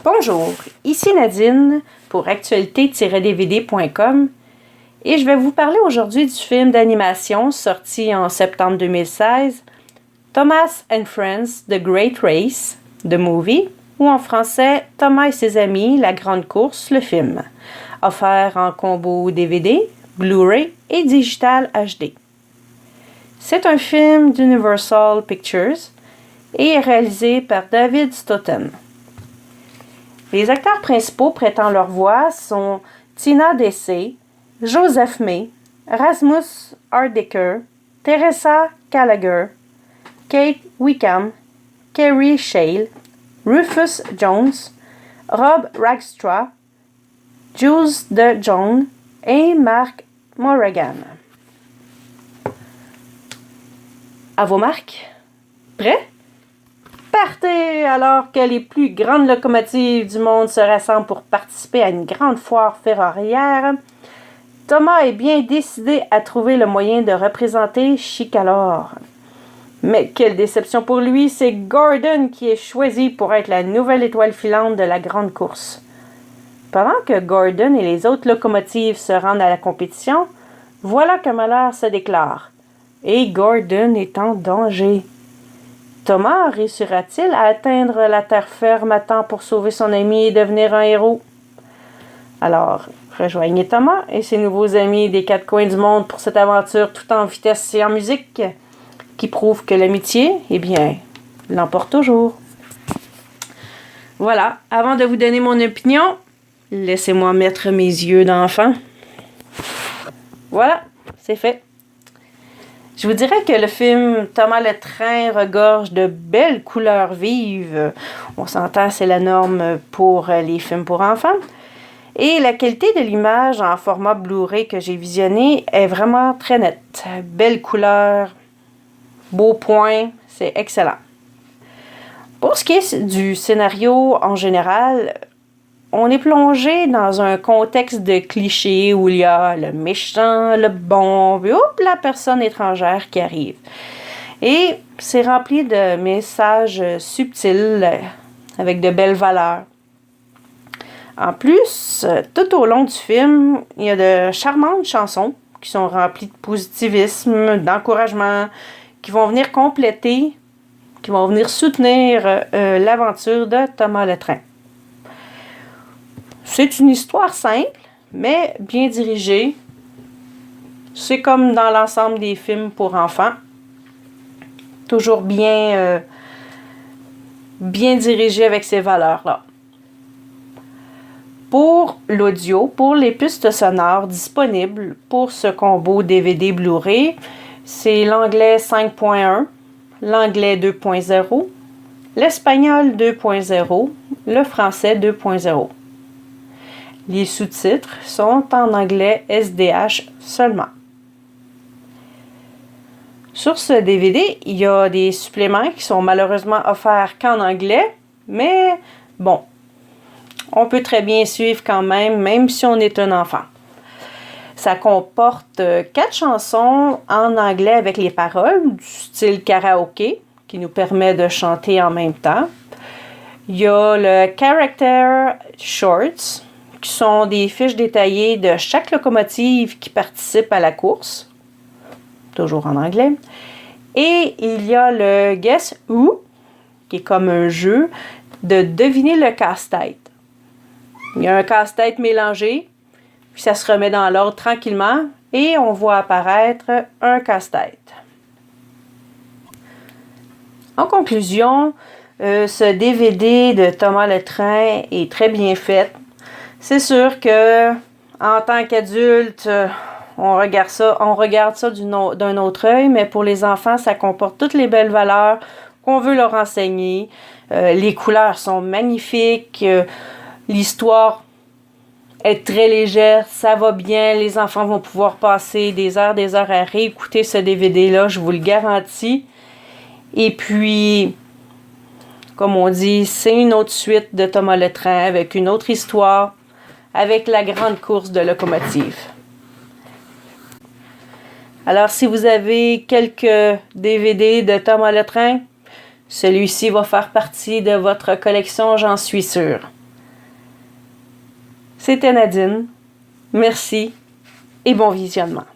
Bonjour, ici Nadine pour actualité-dvd.com et je vais vous parler aujourd'hui du film d'animation sorti en septembre 2016, Thomas and Friends, The Great Race, The Movie, ou en français Thomas et ses amis, La Grande Course, le film, offert en combo DVD, Blu-ray et digital HD. C'est un film d'Universal Pictures et est réalisé par David Stoughton. Les acteurs principaux prêtant leur voix sont Tina Dessay, Joseph May, Rasmus Hardiker, Teresa Gallagher, Kate Wickham, Kerry Shale, Rufus Jones, Rob Ragshaw, Jules DeJong et Mark Morgan. À vos marques? Prêts? Partez alors que les plus grandes locomotives du monde se rassemblent pour participer à une grande foire ferroviaire. Thomas est bien décidé à trouver le moyen de représenter Chicalor. Mais quelle déception pour lui, c'est Gordon qui est choisi pour être la nouvelle étoile filante de la grande course. Pendant que Gordon et les autres locomotives se rendent à la compétition, voilà qu'un malheur se déclare. Et Gordon est en danger. Thomas réussira-t-il à atteindre la terre ferme à temps pour sauver son ami et devenir un héros? Alors, rejoignez Thomas et ses nouveaux amis des quatre coins du monde pour cette aventure tout en vitesse et en musique qui prouve que l'amitié, eh bien, l'emporte toujours. Voilà, avant de vous donner mon opinion, laissez-moi mettre mes yeux d'enfant. Voilà, c'est fait. Je vous dirais que le film Thomas le Train regorge de belles couleurs vives. On s'entend, c'est la norme pour les films pour enfants. Et la qualité de l'image en format Blu-ray que j'ai visionné est vraiment très nette. Belles couleurs, beaux points, c'est excellent. Pour ce qui est du scénario en général, on est plongé dans un contexte de clichés où il y a le méchant, le bon, puis la personne étrangère qui arrive. Et c'est rempli de messages subtils avec de belles valeurs. En plus, tout au long du film, il y a de charmantes chansons qui sont remplies de positivisme, d'encouragement, qui vont venir compléter, qui vont venir soutenir l'aventure de Thomas le Train. C'est une histoire simple, mais bien dirigée. C'est comme dans l'ensemble des films pour enfants. Toujours bien dirigé avec ces valeurs-là. Pour l'audio, pour les pistes sonores disponibles pour ce combo DVD Blu-ray, c'est l'anglais 5.1, l'anglais 2.0, l'espagnol 2.0, le français 2.0. Les sous-titres sont en anglais SDH seulement. Sur ce DVD, il y a des suppléments qui sont malheureusement offerts qu'en anglais, mais bon, on peut très bien suivre quand même si on est un enfant. Ça comporte 4 chansons en anglais avec les paroles, du style karaoké, qui nous permet de chanter en même temps. Il y a le Character Shorts, qui sont des fiches détaillées de chaque locomotive qui participe à la course, toujours en anglais. Et il y a le Guess Who, qui est comme un jeu de deviner le casse-tête. Il y a un casse-tête mélangé, puis ça se remet dans l'ordre tranquillement, et on voit apparaître un casse-tête. En conclusion, ce DVD de Thomas le Train est très bien fait. C'est sûr que en tant qu'adulte, on regarde ça d'un autre œil, mais pour les enfants, ça comporte toutes les belles valeurs qu'on veut leur enseigner. Les couleurs sont magnifiques, l'histoire est très légère, ça va bien, les enfants vont pouvoir passer des heures à réécouter ce DVD-là, je vous le garantis. Et puis, comme on dit, c'est une autre suite de Thomas le Train avec une autre histoire, avec la grande course de locomotive. Alors, si vous avez quelques DVD de Thomas le Train, celui-ci va faire partie de votre collection, j'en suis sûre. C'était Nadine. Merci et bon visionnement.